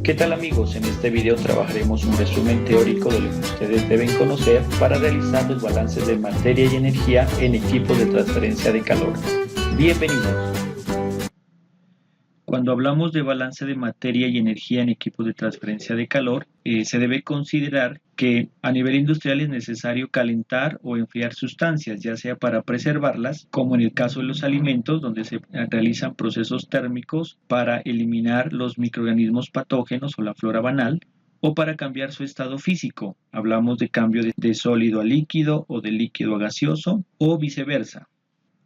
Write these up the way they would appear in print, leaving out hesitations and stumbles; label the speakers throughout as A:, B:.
A: ¿Qué tal amigos? En este video trabajaremos un resumen teórico de lo que ustedes deben conocer para realizar los balances de materia y energía en equipos de transferencia de calor. Bienvenidos. Cuando hablamos de balance de materia y energía en equipos de transferencia de calor, se debe considerar que a nivel industrial es necesario calentar o enfriar sustancias, ya sea para preservarlas, como en el caso de los alimentos, donde se realizan procesos térmicos para eliminar los microorganismos patógenos o la flora banal, o para cambiar su estado físico. Hablamos de cambio de sólido a líquido o de líquido a gaseoso o viceversa.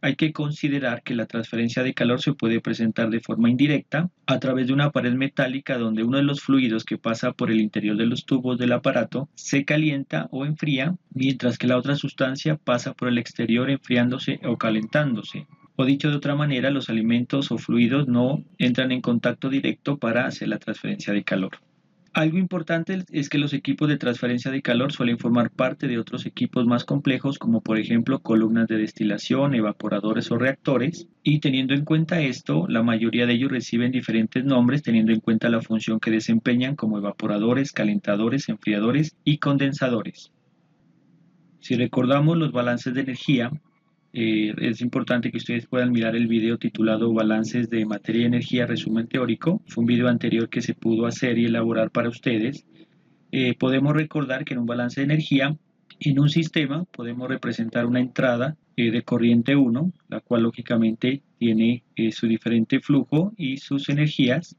A: Hay que considerar que la transferencia de calor se puede presentar de forma indirecta a través de una pared metálica donde uno de los fluidos que pasa por el interior de los tubos del aparato se calienta o enfría, mientras que la otra sustancia pasa por el exterior enfriándose o calentándose. O dicho de otra manera, los alimentos o fluidos no entran en contacto directo para hacer la transferencia de calor. Algo importante es que los equipos de transferencia de calor suelen formar parte de otros equipos más complejos, como por ejemplo columnas de destilación, evaporadores o reactores, y teniendo en cuenta esto, la mayoría de ellos reciben diferentes nombres teniendo en cuenta la función que desempeñan, como evaporadores, calentadores, enfriadores y condensadores. Si recordamos los balances de energía, es importante que ustedes puedan mirar el video titulado Balances de Materia y Energía, resumen teórico. Fue un video anterior que se pudo hacer y elaborar para ustedes. Podemos recordar que en un balance de energía, en un sistema, podemos representar una entrada de corriente 1, la cual lógicamente tiene su diferente flujo y sus energías.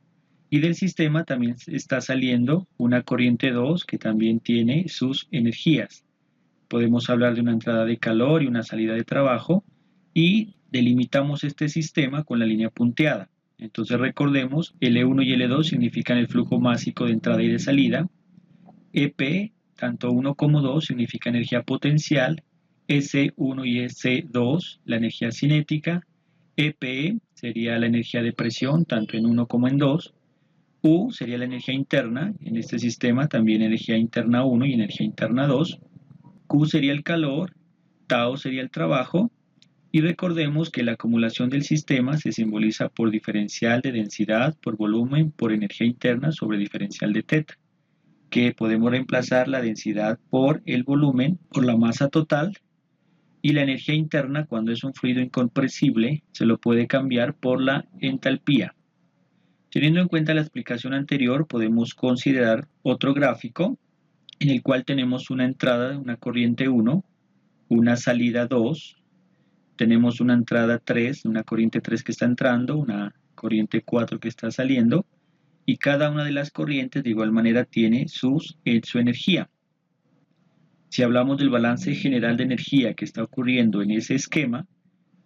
A: Y del sistema también está saliendo una corriente 2 que también tiene sus energías. Podemos hablar de una entrada de calor y una salida de trabajo y delimitamos este sistema con la línea punteada. Entonces recordemos, L1 y L2 significan el flujo másico de entrada y de salida. EP, tanto 1 como 2, significa energía potencial. S1 y S2, la energía cinética. EPE sería la energía de presión, tanto en 1 como en 2. U sería la energía interna, en este sistema también energía interna 1 y energía interna 2. Q sería el calor, tau sería el trabajo, y recordemos que la acumulación del sistema se simboliza por diferencial de densidad por volumen por energía interna sobre diferencial de teta, que podemos reemplazar la densidad por el volumen por la masa total, y la energía interna, cuando es un fluido incompresible, se lo puede cambiar por la entalpía. Teniendo en cuenta la explicación anterior, podemos considerar otro gráfico en el cual tenemos una entrada, una corriente 1, una salida 2, tenemos una entrada 3, una corriente 3 que está entrando, una corriente 4 que está saliendo, y cada una de las corrientes de igual manera tiene su energía. Si hablamos del balance general de energía que está ocurriendo en ese esquema,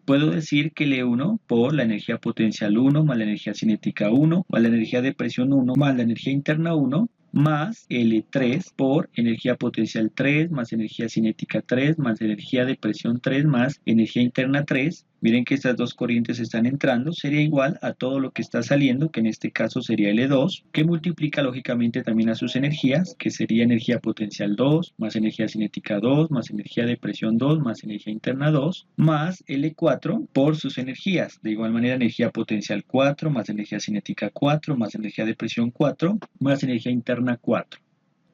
A: puedo decir que L1 por la energía potencial 1 más la energía cinética 1 más la energía de presión 1 más la energía interna 1 más L3 por energía potencial 3 más energía cinética 3 más energía de presión 3 más energía interna 3. Miren que estas dos corrientes están entrando, sería igual a todo lo que está saliendo, que en este caso sería L2, que multiplica lógicamente también a sus energías, que sería energía potencial 2 más energía cinética 2 más energía de presión 2 más energía interna 2 más L4 por sus energías. De igual manera energía potencial 4 más energía cinética 4 más energía de presión 4 más energía interna 4.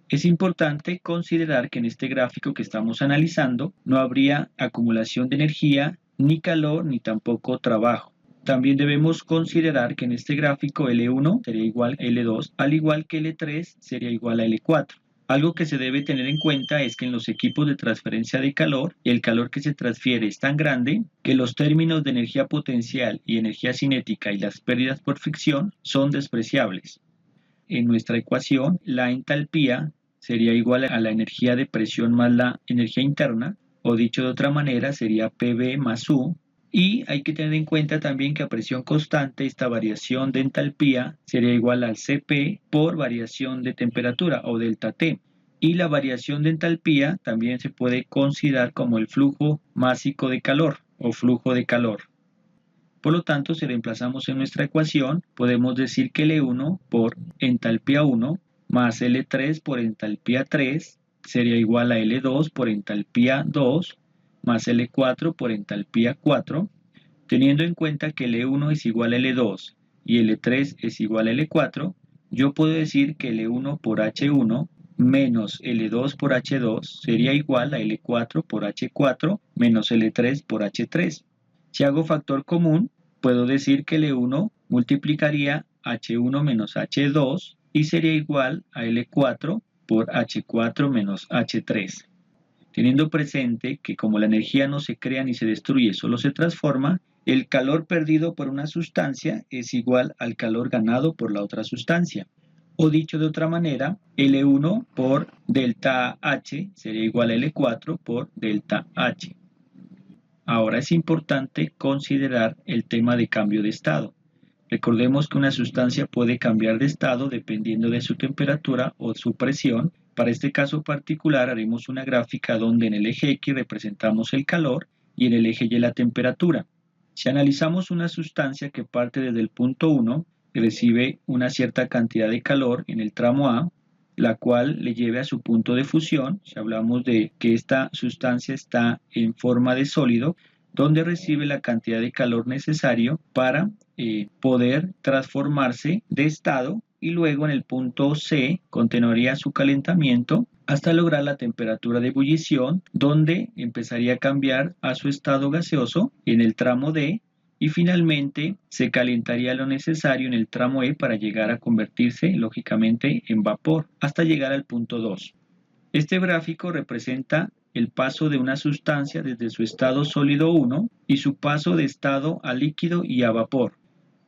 A: Es importante considerar que en este gráfico que estamos analizando no habría acumulación de energía, ni calor, ni tampoco trabajo. También debemos considerar que en este gráfico L1 sería igual a L2, al igual que L3 sería igual a L4. Algo que se debe tener en cuenta es que en los equipos de transferencia de calor, el calor que se transfiere es tan grande que los términos de energía potencial y energía cinética y las pérdidas por fricción son despreciables. En nuestra ecuación, la entalpía sería igual a la energía de presión más la energía interna, o dicho de otra manera sería PV más U, y hay que tener en cuenta también que a presión constante esta variación de entalpía sería igual al Cp por variación de temperatura o delta T, y la variación de entalpía también se puede considerar como el flujo másico de calor o flujo de calor. Por lo tanto, si reemplazamos en nuestra ecuación, podemos decir que L1 por entalpía 1 más L3 por entalpía 3 sería igual a L2 por entalpía 2 más L4 por entalpía 4, teniendo en cuenta que L1 es igual a L2 y L3 es igual a L4, yo puedo decir que L1 por H1 menos L2 por H2 sería igual a L4 por H4 menos L3 por H3. Si hago factor común, puedo decir que L1 multiplicaría H1 menos H2 y sería igual a L4 por H4 menos H3. Teniendo presente que como la energía no se crea ni se destruye, solo se transforma, el calor perdido por una sustancia es igual al calor ganado por la otra sustancia. O dicho de otra manera, L1 por delta H sería igual a L4 por delta H. Ahora es importante considerar el tema de cambio de estado. Recordemos que una sustancia puede cambiar de estado dependiendo de su temperatura o su presión. Para este caso particular haremos una gráfica donde en el eje X representamos el calor y en el eje Y la temperatura. Si analizamos una sustancia que parte desde el punto 1 y recibe una cierta cantidad de calor en el tramo A, la cual le lleve a su punto de fusión, si hablamos de que esta sustancia está en forma de sólido, donde recibe la cantidad de calor necesario para poder transformarse de estado y luego en el punto C continuaría su calentamiento hasta lograr la temperatura de ebullición, donde empezaría a cambiar a su estado gaseoso en el tramo D y finalmente se calentaría lo necesario en el tramo E para llegar a convertirse lógicamente en vapor hasta llegar al punto 2. Este gráfico representa el paso de una sustancia desde su estado sólido 1 y su paso de estado a líquido y a vapor.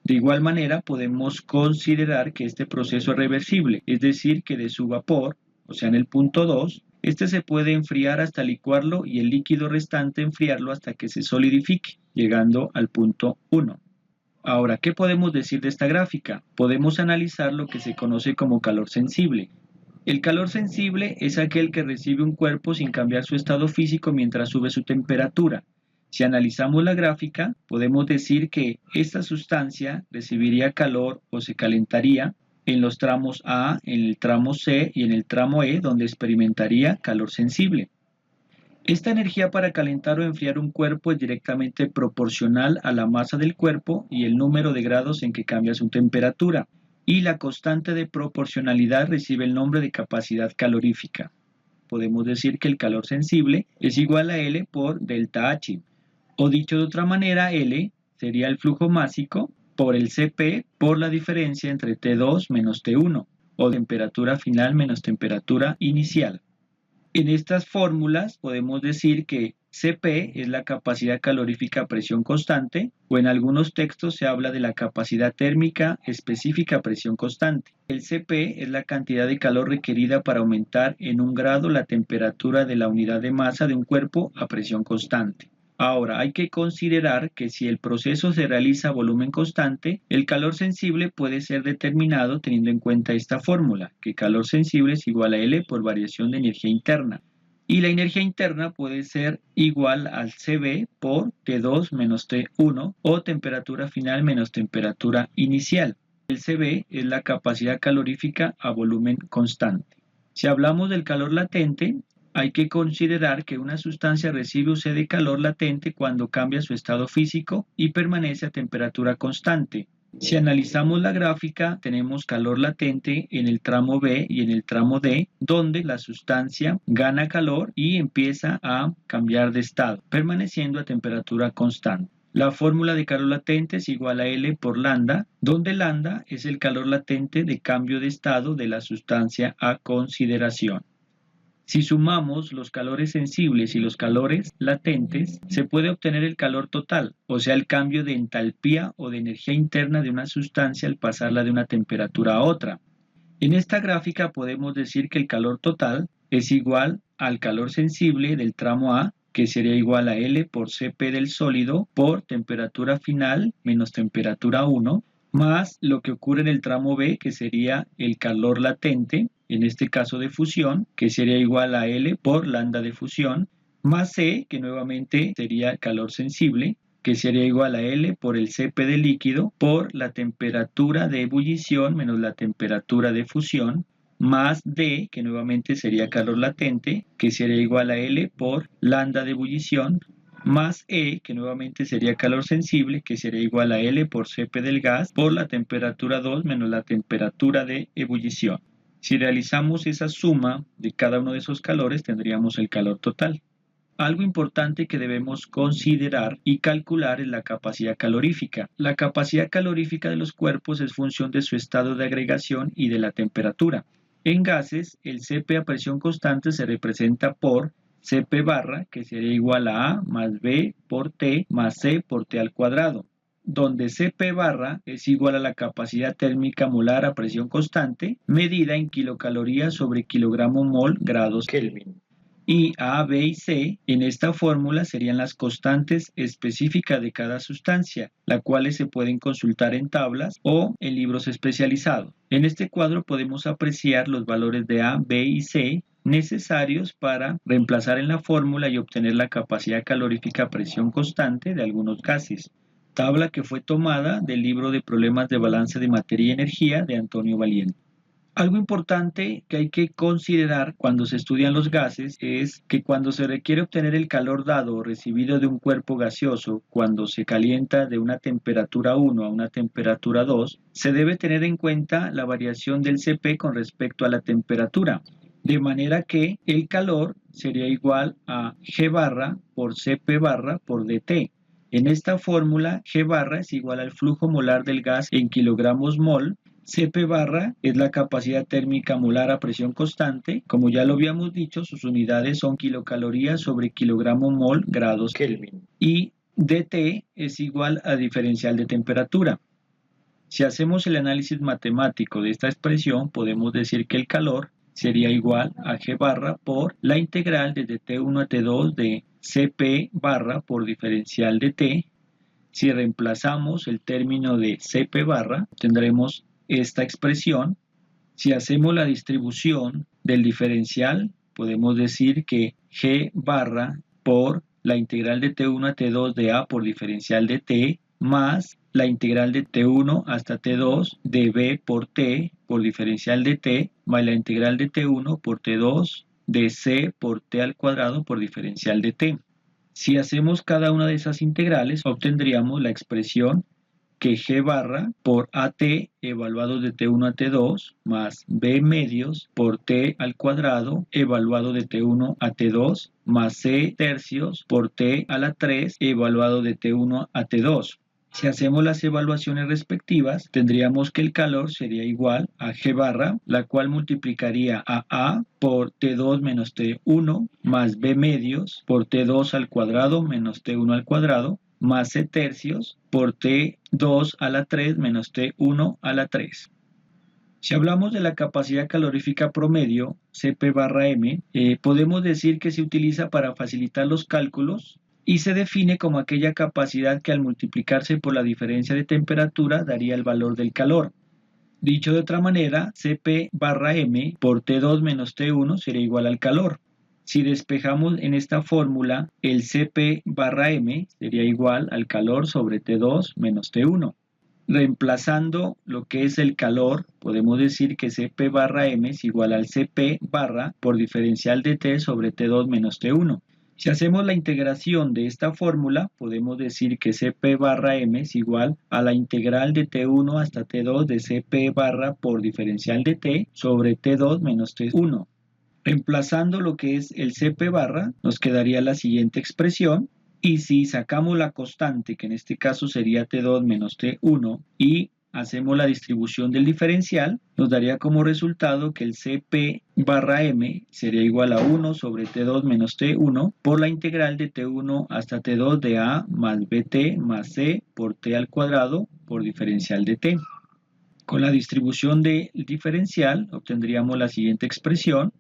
A: De igual manera podemos considerar que este proceso es reversible, es decir, que de su vapor, o sea en el punto 2, este se puede enfriar hasta licuarlo y el líquido restante enfriarlo hasta que se solidifique, llegando al punto 1. Ahora, ¿qué podemos decir de esta gráfica? Podemos analizar lo que se conoce como calor sensible. El calor sensible es aquel que recibe un cuerpo sin cambiar su estado físico mientras sube su temperatura. Si analizamos la gráfica, podemos decir que esta sustancia recibiría calor o se calentaría en los tramos A, en el tramo C y en el tramo E, donde experimentaría calor sensible. Esta energía para calentar o enfriar un cuerpo es directamente proporcional a la masa del cuerpo y el número de grados en que cambia su temperatura, y la constante de proporcionalidad recibe el nombre de capacidad calorífica. Podemos decir que el calor sensible es igual a L por delta H. O dicho de otra manera, L sería el flujo másico por el Cp por la diferencia entre T2 menos T1, o temperatura final menos temperatura inicial. En estas fórmulas podemos decir que Cp es la capacidad calorífica a presión constante, o en algunos textos se habla de la capacidad térmica específica a presión constante. El Cp es la cantidad de calor requerida para aumentar en 1 grado la temperatura de la unidad de masa de un cuerpo a presión constante. Ahora, hay que considerar que si el proceso se realiza a volumen constante, el calor sensible puede ser determinado teniendo en cuenta esta fórmula, que calor sensible es igual a L por variación de energía interna. Y la energía interna puede ser igual al Cv por T2 menos T1 o temperatura final menos temperatura inicial. El Cv es la capacidad calorífica a volumen constante. Si hablamos del calor latente, hay que considerar que una sustancia recibe o cede calor latente cuando cambia su estado físico y permanece a temperatura constante. Si analizamos la gráfica, tenemos calor latente en el tramo B y en el tramo D, donde la sustancia gana calor y empieza a cambiar de estado, permaneciendo a temperatura constante. La fórmula de calor latente es igual a L por lambda, donde lambda es el calor latente de cambio de estado de la sustancia a consideración. Si sumamos los calores sensibles y los calores latentes, se puede obtener el calor total, o sea, el cambio de entalpía o de energía interna de una sustancia al pasarla de una temperatura a otra. En esta gráfica podemos decir que el calor total es igual al calor sensible del tramo A, que sería igual a L por Cp del sólido por temperatura final menos temperatura 1, más lo que ocurre en el tramo B, que sería el calor latente, en este caso de fusión, que sería igual a L por lambda de fusión, más C, que nuevamente sería calor sensible, que sería igual a L por el Cp de líquido por la temperatura de ebullición menos la temperatura de fusión, más D, que nuevamente sería calor latente, que sería igual a L por lambda de ebullición más E, que nuevamente sería calor sensible, que sería igual a L por Cp del gas por la temperatura 2 menos la temperatura de ebullición. Si realizamos esa suma de cada uno de esos calores, tendríamos el calor total. Algo importante que debemos considerar y calcular es la capacidad calorífica. La capacidad calorífica de los cuerpos es función de su estado de agregación y de la temperatura. En gases, el Cp a presión constante se representa por Cp barra, que sería igual a A más B por T más C por T al cuadrado, donde Cp barra es igual a la capacidad térmica molar a presión constante, medida en kilocalorías sobre kilogramo mol grados Kelvin. Y A, B y C en esta fórmula serían las constantes específicas de cada sustancia, las cuales se pueden consultar en tablas o en libros especializados. En este cuadro podemos apreciar los valores de A, B y C necesarios para reemplazar en la fórmula y obtener la capacidad calorífica a presión constante de algunos gases. Tabla que fue tomada del libro de Problemas de balance de materia y energía de Antonio Valiente. Algo importante que hay que considerar cuando se estudian los gases es que cuando se requiere obtener el calor dado o recibido de un cuerpo gaseoso, cuando se calienta de una temperatura 1 a una temperatura 2, se debe tener en cuenta la variación del Cp con respecto a la temperatura, de manera que el calor sería igual a G barra por Cp barra por dT. En esta fórmula, G barra es igual al flujo molar del gas en kilogramos mol. Cp barra es la capacidad térmica molar a presión constante. Como ya lo habíamos dicho, sus unidades son kilocalorías sobre kilogramo mol grados Kelvin. Y dT es igual a diferencial de temperatura. Si hacemos el análisis matemático de esta expresión, podemos decir que el calor sería igual a G barra por la integral desde T1 a T2 de Cp barra por diferencial de T. Si reemplazamos el término de Cp barra, tendremos esta expresión. Si hacemos la distribución del diferencial, podemos decir que G barra por la integral de T1 a T2 de A por diferencial de T más la integral de T1 hasta T2 de B por T por diferencial de T más la integral de T1 por T2 de C por T al cuadrado por diferencial de T. Si hacemos cada una de esas integrales, obtendríamos la expresión que G barra por AT evaluado de T1 a T2 más B medios por T al cuadrado evaluado de T1 a T2 más C tercios por T a la 3 evaluado de T1 a T2. Si hacemos las evaluaciones respectivas, tendríamos que el calor sería igual a G barra, la cual multiplicaría a A por T2 menos T1 más B medios por T2 al cuadrado menos T1 al cuadrado más C tercios por T2 a la 3 menos T1 a la 3. Si hablamos de la capacidad calorífica promedio, Cp barra M, podemos decir que se utiliza para facilitar los cálculos y se define como aquella capacidad que al multiplicarse por la diferencia de temperatura daría el valor del calor. Dicho de otra manera, Cp barra M por T2 menos T1 sería igual al calor. Si despejamos en esta fórmula, el Cp barra M sería igual al calor sobre T2 menos T1. Reemplazando lo que es el calor, podemos decir que Cp barra M es igual al Cp barra por diferencial de T sobre T2 menos T1. Si hacemos la integración de esta fórmula, podemos decir que Cp barra M es igual a la integral de T1 hasta T2 de Cp barra por diferencial de T sobre T2 menos T1. Reemplazando lo que es el Cp barra, nos quedaría la siguiente expresión. Y si sacamos la constante, que en este caso sería T2 menos T1, y hacemos la distribución del diferencial, nos daría como resultado que el Cp barra M sería igual a 1 sobre T2 menos T1 por la integral de T1 hasta T2 de A más BT más C por T al cuadrado por diferencial de T. Con la distribución del diferencial obtendríamos la siguiente expresión.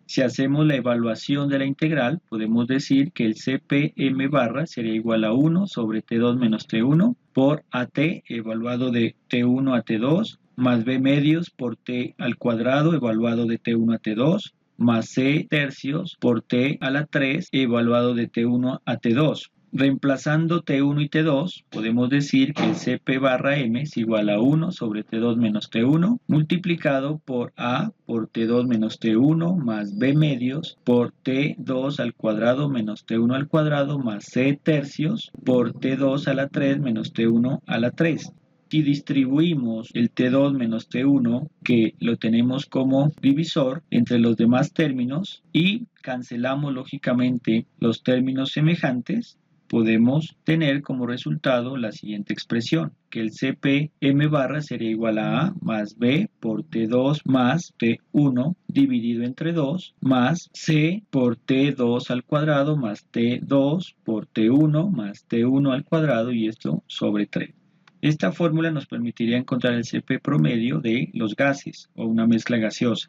A: Si hacemos la evaluación de la integral, podemos decir que el Cpm barra sería igual a 1 sobre T2 menos T1 por AT evaluado de T1 a T2 más B medios por T al cuadrado evaluado de T1 a T2 más C tercios por T a la 3 evaluado de T1 a T2. Reemplazando T1 y T2, podemos decir que el Cp barra M es igual a 1 sobre T2 menos T1 multiplicado por A por T2 menos T1 más B medios por T2 al cuadrado menos T1 al cuadrado más C tercios por T2 a la 3 menos T1 a la 3. Si distribuimos el T2 menos T1, que lo tenemos como divisor entre los demás términos, y cancelamos lógicamente los términos semejantes, podemos tener como resultado la siguiente expresión, que el Cp m barra sería igual a A más B por T2 más T1 dividido entre 2 más C por T2 al cuadrado más T2 por T1 más T1 al cuadrado y esto sobre 3. Esta fórmula nos permitiría encontrar el Cp promedio de los gases o una mezcla gaseosa.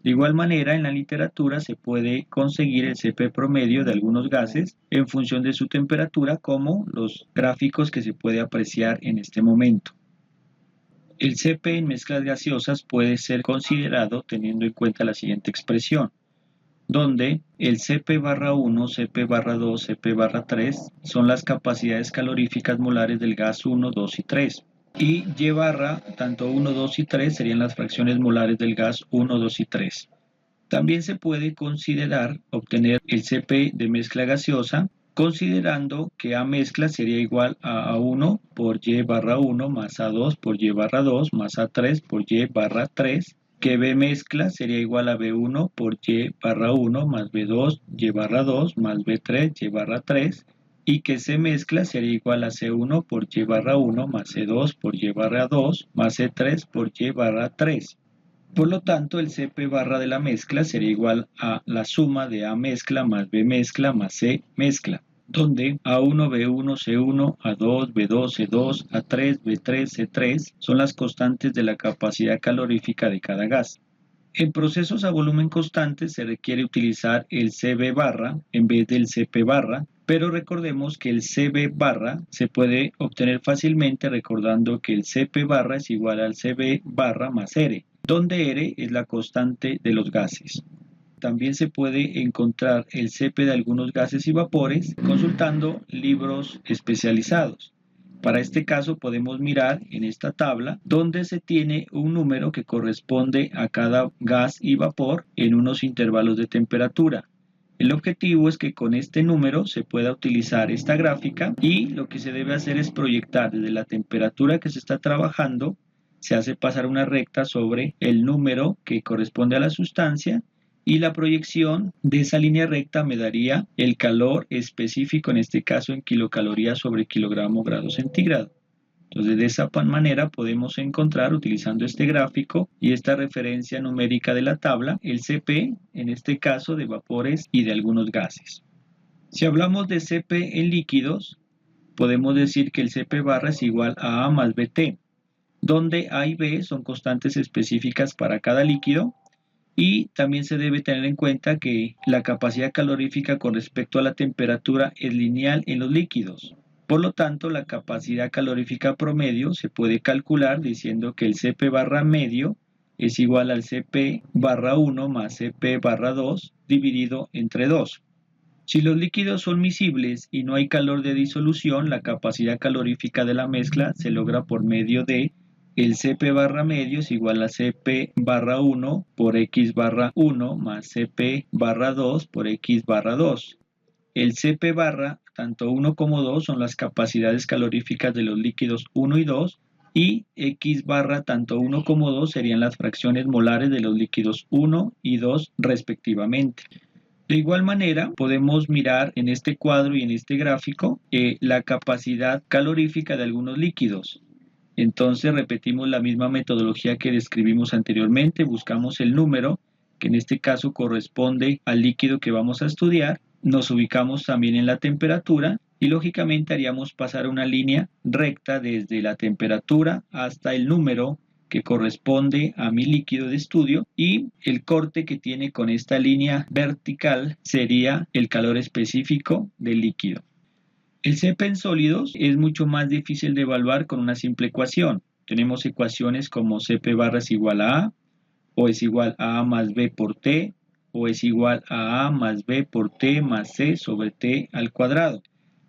A: De igual manera, en la literatura se puede conseguir el Cp promedio de algunos gases en función de su temperatura, como los gráficos que se puede apreciar en este momento. El Cp en mezclas gaseosas puede ser considerado teniendo en cuenta la siguiente expresión, donde el Cp barra 1, Cp barra 2, Cp barra 3 son las capacidades caloríficas molares del gas 1, 2 y 3. Y Y barra, tanto 1, 2 y 3 serían las fracciones molares del gas 1, 2 y 3. También se puede considerar obtener el Cp de mezcla gaseosa considerando que A mezcla sería igual a A1 por Y barra 1 más A2 por Y barra 2 más A3 por Y barra 3, que B mezcla sería igual a B1 por Y barra 1 más B2 Y barra 2 más B3 Y barra 3, y que C mezcla sería igual a C1 por Y barra 1 más C2 por Y barra 2 más C3 por Y barra 3. Por lo tanto, el Cp barra de la mezcla sería igual a la suma de A mezcla más B mezcla más C mezcla, donde A1, B1, C1, A2, B2, C2, A3, B3, C3 son las constantes de la capacidad calorífica de cada gas. En procesos a volumen constante se requiere utilizar el Cv barra en vez del Cp barra, pero recordemos que el Cv barra se puede obtener fácilmente recordando que el Cp barra es igual al Cv barra más R, donde R es la constante de los gases. También se puede encontrar el Cp de algunos gases y vapores consultando libros especializados. Para este caso podemos mirar en esta tabla donde se tiene un número que corresponde a cada gas y vapor en unos intervalos de temperatura. El objetivo es que con este número se pueda utilizar esta gráfica y lo que se debe hacer es proyectar desde la temperatura que se está trabajando, se hace pasar una recta sobre el número que corresponde a la sustancia y la proyección de esa línea recta me daría el calor específico, en este caso en kilocalorías sobre kilogramo grado centígrado. Entonces, de esa manera podemos encontrar, utilizando este gráfico y esta referencia numérica de la tabla, el Cp, en este caso, de vapores y de algunos gases. Si hablamos de Cp en líquidos, podemos decir que el Cp barra es igual a A más Bt, donde A y B son constantes específicas para cada líquido. Y también se debe tener en cuenta que la capacidad calorífica con respecto a la temperatura es lineal en los líquidos. Por lo tanto, la capacidad calorífica promedio se puede calcular diciendo que el Cp barra medio es igual al Cp barra 1 más Cp barra 2 dividido entre 2. Si los líquidos son miscibles y no hay calor de disolución, la capacidad calorífica de la mezcla se logra por medio de el Cp barra medio es igual a Cp barra 1 por X barra 1 más Cp barra 2 por X barra 2. El Cp barra, tanto 1 como 2, son las capacidades caloríficas de los líquidos 1 y 2, y X barra, tanto 1 como 2, serían las fracciones molares de los líquidos 1 y 2 respectivamente. De igual manera, podemos mirar en este cuadro y en este gráfico la capacidad calorífica de algunos líquidos. Entonces repetimos la misma metodología que describimos anteriormente, buscamos el número, que en este caso corresponde al líquido que vamos a estudiar, nos ubicamos también en la temperatura y lógicamente haríamos pasar una línea recta desde la temperatura hasta el número que corresponde a mi líquido de estudio, y el corte que tiene con esta línea vertical sería el calor específico del líquido. El Cp en sólidos es mucho más difícil de evaluar con una simple ecuación. Tenemos ecuaciones como Cp barra es igual a A, o es igual a A más B por T, o es igual a A más B por T más C sobre T al cuadrado.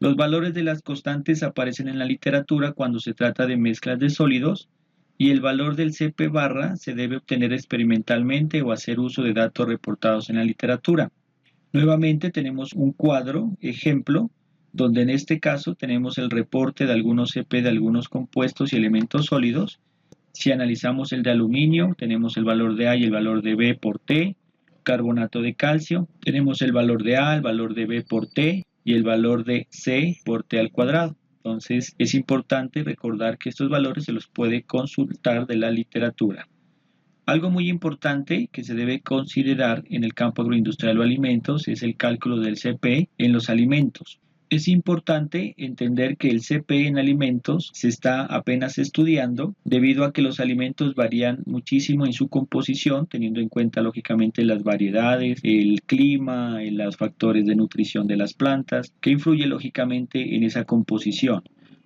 A: Los valores de las constantes aparecen en la literatura cuando se trata de mezclas de sólidos y el valor del Cp barra se debe obtener experimentalmente o hacer uso de datos reportados en la literatura. Nuevamente tenemos un cuadro, ejemplo, donde en este caso tenemos el reporte de algunos Cp de algunos compuestos y elementos sólidos. Si analizamos el de aluminio, tenemos el valor de A y el valor de B por T. Carbonato de calcio, tenemos el valor de A, el valor de B por T y el valor de C por T al cuadrado. Entonces es importante recordar que estos valores se los puede consultar de la literatura. Algo muy importante que se debe considerar en el campo agroindustrial o alimentos es el cálculo del Cp en los alimentos. Es importante entender que el Cp en alimentos se está apenas estudiando debido a que los alimentos varían muchísimo en su composición, teniendo en cuenta lógicamente las variedades, el clima, los factores de nutrición de las plantas, que influye lógicamente en esa composición.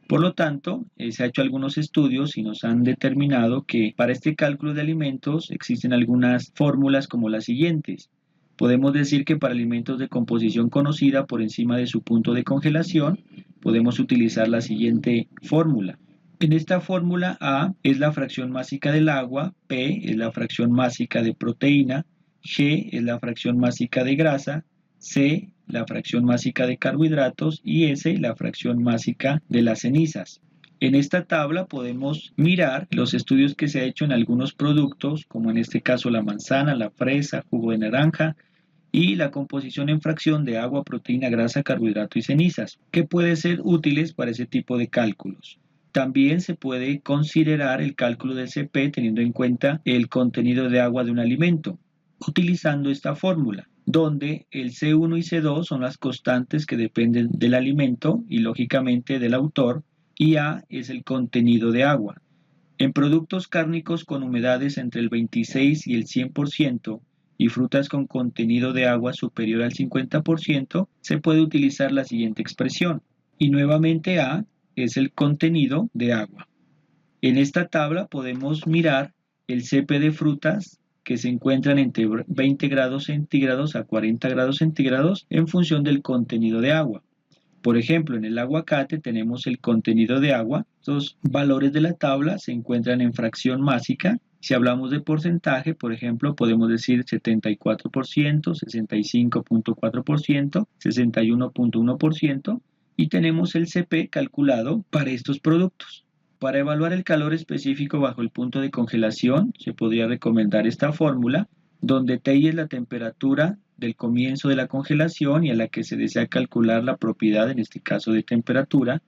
A: Por lo tanto, se han hecho algunos estudios y nos han determinado que para este cálculo de alimentos existen algunas fórmulas como las siguientes. Podemos decir que para alimentos de composición conocida por encima de su punto de congelación, podemos utilizar la siguiente fórmula. En esta fórmula A es la fracción másica del agua, P es la fracción másica de proteína, G es la fracción másica de grasa, C la fracción másica de carbohidratos y S la fracción másica de las cenizas. En esta tabla podemos mirar los estudios que se han hecho en algunos productos, como en este caso la manzana, la fresa, jugo de naranja, y la composición en fracción de agua, proteína, grasa, carbohidrato y cenizas, que pueden ser útiles para ese tipo de cálculos. También se puede considerar el cálculo del Cp teniendo en cuenta el contenido de agua de un alimento, utilizando esta fórmula, donde el C1 y C2 son las constantes que dependen del alimento y lógicamente del autor, y A es el contenido de agua. En productos cárnicos con humedades entre el 26 y el 100%, y frutas con contenido de agua superior al 50%, se puede utilizar la siguiente expresión. Y nuevamente A es el contenido de agua. En esta tabla podemos mirar el Cp de frutas que se encuentran entre 20 grados centígrados a 40 grados centígrados en función del contenido de agua. Por ejemplo, en el aguacate tenemos el contenido de agua. Estos valores de la tabla se encuentran en fracción másica. Si hablamos de porcentaje, por ejemplo, podemos decir 74%, 65.4%, 61.1% y tenemos el Cp calculado para estos productos. Para evaluar el calor específico bajo el punto de congelación, se podría recomendar esta fórmula, donde Ti es la temperatura del comienzo de la congelación y a la que se desea calcular la propiedad, en este caso de temperatura.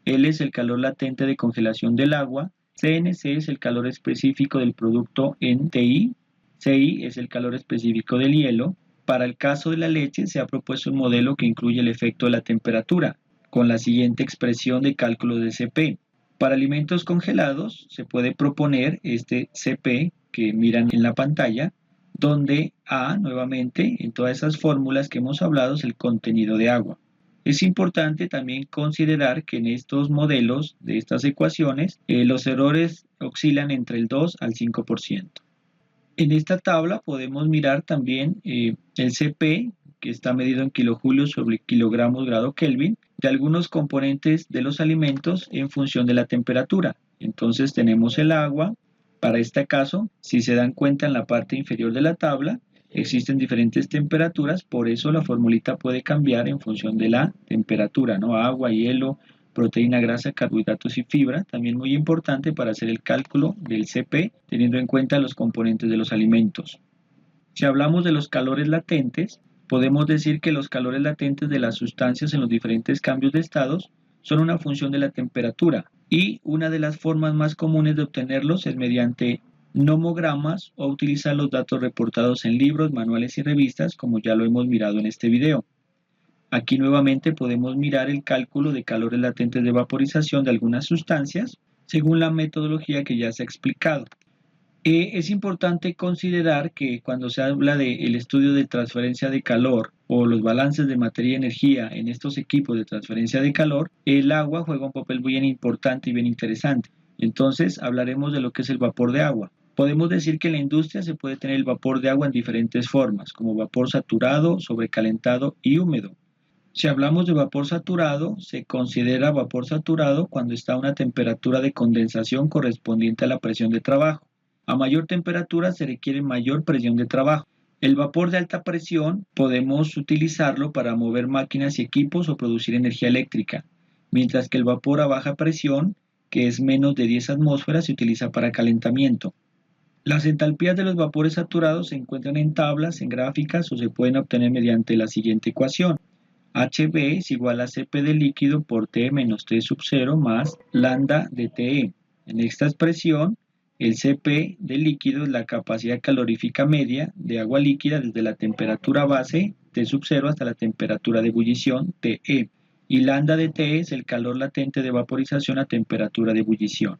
A: L es el calor latente de congelación del agua. Cnc es el calor específico del producto en Ti. Ci es el calor específico del hielo. Para el caso de la leche se ha propuesto un modelo que incluye el efecto de la temperatura, con la siguiente expresión de cálculo de Cp. Para alimentos congelados se puede proponer este Cp que miran en la pantalla, donde A, nuevamente, en todas esas fórmulas que hemos hablado, es el contenido de agua. Es importante también considerar que en estos modelos de estas ecuaciones, los errores oscilan entre el 2 al 5%. En esta tabla podemos mirar también el Cp, que está medido en kilojulios sobre kilogramos grado Kelvin, de algunos componentes de los alimentos en función de la temperatura. Entonces tenemos el agua. Para este caso, si se dan cuenta en la parte inferior de la tabla, existen diferentes temperaturas, por eso la formulita puede cambiar en función de la temperatura, ¿no? Agua, hielo, proteína, grasa, carbohidratos y fibra, también muy importante para hacer el cálculo del Cp, teniendo en cuenta los componentes de los alimentos. Si hablamos de los calores latentes, podemos decir que los calores latentes de las sustancias en los diferentes cambios de estados son una función de la temperatura y una de las formas más comunes de obtenerlos es mediante nomogramas o utilizar los datos reportados en libros, manuales y revistas, como ya lo hemos mirado en este video. Aquí nuevamente podemos mirar el cálculo de calores latentes de vaporización de algunas sustancias según la metodología que ya se ha explicado. Es importante considerar que cuando se habla del estudio de transferencia de calor o los balances de materia y energía en estos equipos de transferencia de calor, el agua juega un papel bien importante y bien interesante. Entonces hablaremos de lo que es el vapor de agua. Podemos decir que en la industria se puede tener el vapor de agua en diferentes formas, como vapor saturado, sobrecalentado y húmedo. Si hablamos de vapor saturado, se considera vapor saturado cuando está a una temperatura de condensación correspondiente a la presión de trabajo. A mayor temperatura se requiere mayor presión de trabajo. El vapor de alta presión podemos utilizarlo para mover máquinas y equipos o producir energía eléctrica, mientras que el vapor a baja presión, que es menos de 10 atmósferas, se utiliza para calentamiento. Las entalpías de los vapores saturados se encuentran en tablas, en gráficas o se pueden obtener mediante la siguiente ecuación. HB es igual a Cp del líquido por T menos T sub 0 más lambda de Te. En esta expresión, el Cp del líquido es la capacidad calorífica media de agua líquida desde la temperatura base T sub 0 hasta la temperatura de ebullición Te. Y lambda de T es el calor latente de vaporización a temperatura de ebullición.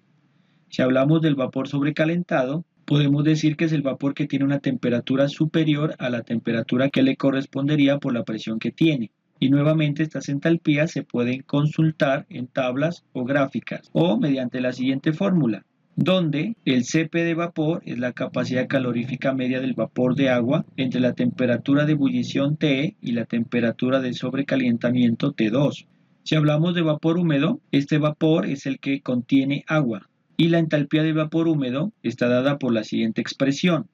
A: Si hablamos del vapor sobrecalentado, podemos decir que es el vapor que tiene una temperatura superior a la temperatura que le correspondería por la presión que tiene. Y nuevamente estas entalpías se pueden consultar en tablas o gráficas o mediante la siguiente fórmula, donde el Cp de vapor es la capacidad calorífica media del vapor de agua entre la temperatura de ebullición Te y la temperatura de sobrecalentamiento T2. Si hablamos de vapor húmedo, este vapor es el que contiene agua y la entalpía del vapor húmedo está dada por la siguiente expresión,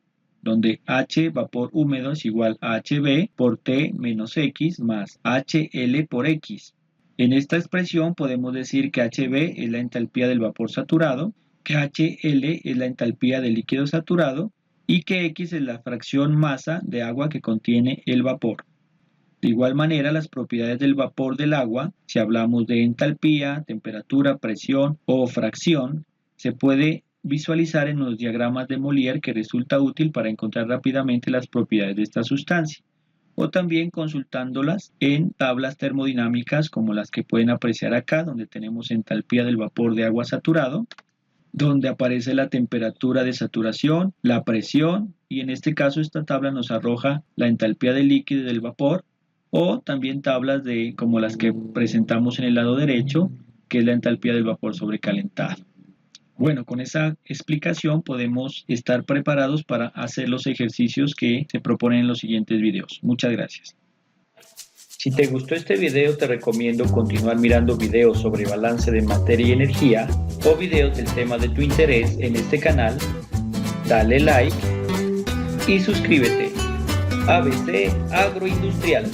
A: donde H vapor húmedo es igual a HB por T menos X más HL por X. En esta expresión podemos decir que HB es la entalpía del vapor saturado, que HL es la entalpía del líquido saturado y que X es la fracción masa de agua que contiene el vapor. De igual manera, las propiedades del vapor del agua, si hablamos de entalpía, temperatura, presión o fracción, se puede visualizar en los diagramas de Molière, que resulta útil para encontrar rápidamente las propiedades de esta sustancia, o también consultándolas en tablas termodinámicas como las que pueden apreciar acá, donde tenemos entalpía del vapor de agua saturado, donde aparece la temperatura de saturación, la presión, y en este caso esta tabla nos arroja la entalpía del líquido y del vapor, o también tablas como las que presentamos en el lado derecho, que es la entalpía del vapor sobrecalentado. Bueno, con esa explicación podemos estar preparados para hacer los ejercicios que se proponen en los siguientes videos. Muchas gracias. Si te gustó este video, te recomiendo continuar mirando videos sobre balance de materia y energía o videos del tema de tu interés en este canal. Dale like y suscríbete. ABC Agroindustrial.